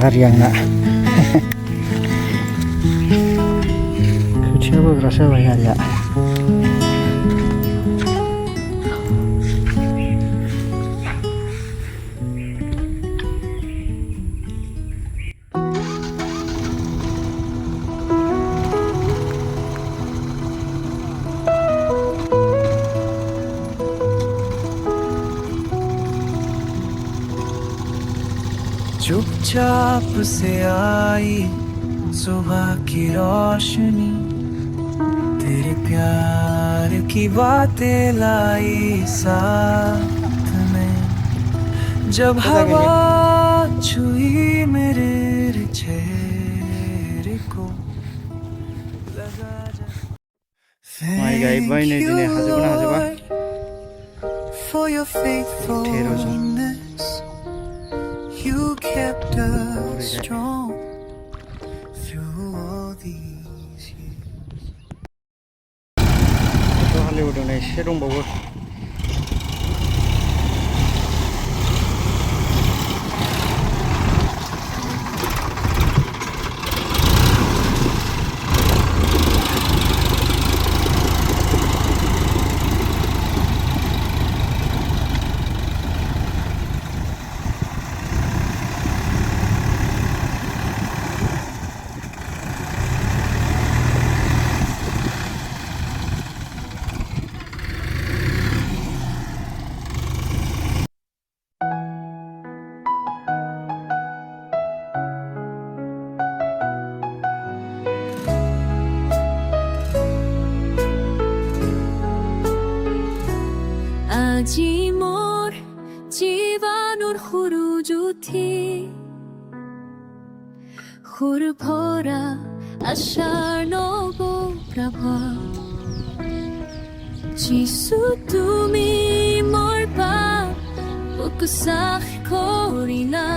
आंना खोथिया बोग्रा जाबाय आलिया चुपचाप से आई सुबह की रोशनी तेरे प्यार की बातें लाई साथ में जब हवा छुई मेरे चेहरे को लगा Mai Gaibai Dinwi hazabna hazaba for your faithfulness you kept us strong through all these years. to Hollywood này sẽ đông bầu আজি মোর জীবনের খুরুজুথি খুর ভরা আশার নব প্রভাত যিশু তুমি মোর পাপ বুকুসাখ করিলা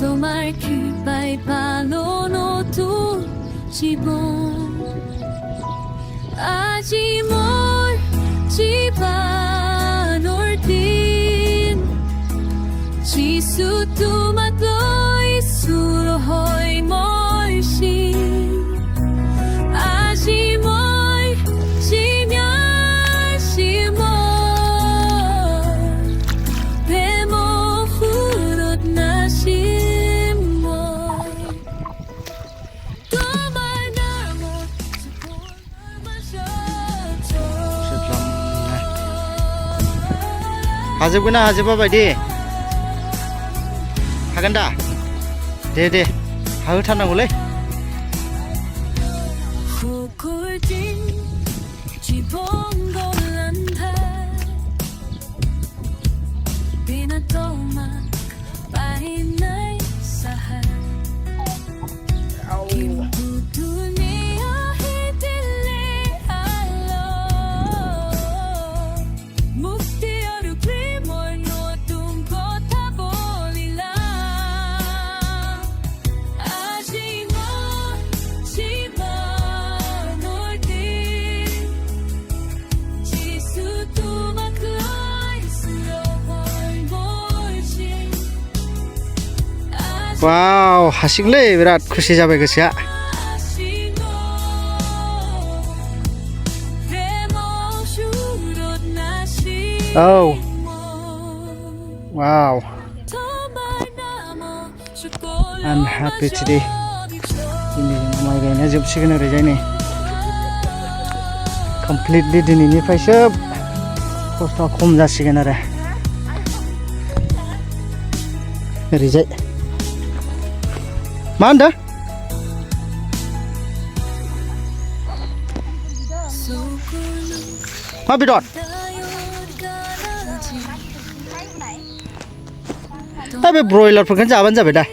তোমার কৃপায় পালো নতুন জীবন আজি মোর জীবনের দিন যিশু তোমাক লৈ সুৰ হৈ মই আজি মই চিনাইছি মই প্ৰেম সুৰত নাচিম মই তোমাৰ নামত हाजोबगोन ना हाजोबा बायदि हागोन दा दे हाहोथारनांगौलै wow hasikलै birat खुसि जाबाय गोसोआ oh wow I'm happy today ini माइ गायनाया जोबसिगोन ओरैजाय नै completely दिनैनिफ्रायसो खस्थ' खम जासिगोन आरो ओरैजाय मा होनदों मा बेदर बे ब्रयलारफोरखौनो जाबानो जाबाय दा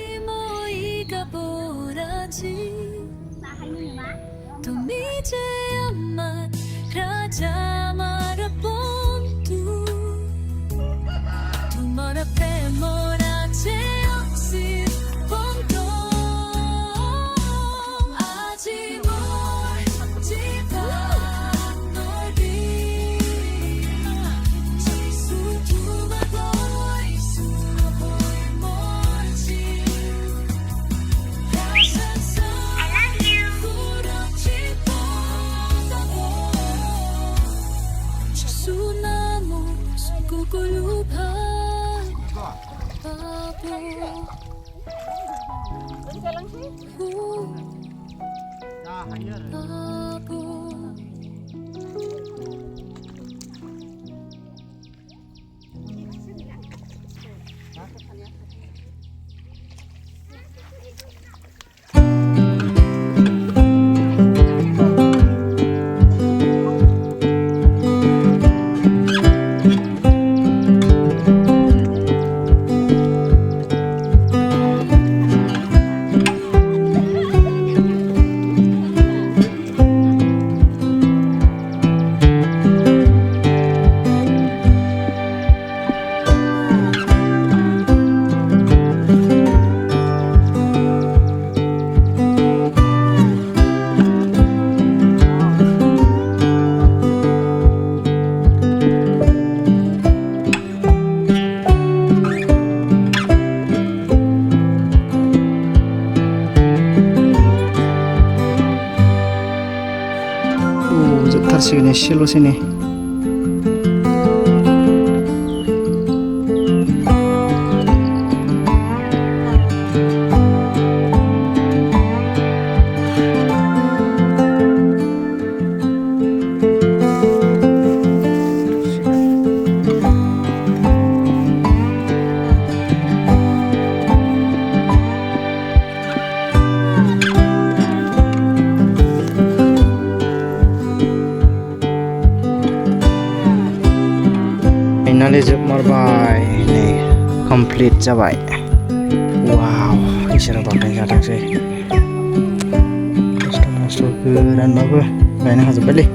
जोबथारसिगोन एसेल'सै नै फाइनालि जोबमारबाय नै कमप्लिट जाबाय वाव इसोरा बाख्नाय जाथोंसै खस्थ' मस्थ' गोरानबाबो गायनो हाजोब्बायलै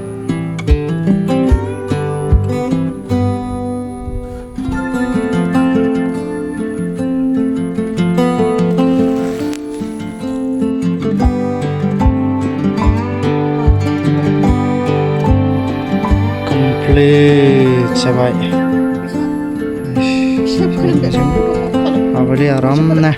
कमप्लिट जाबाय Abali aram na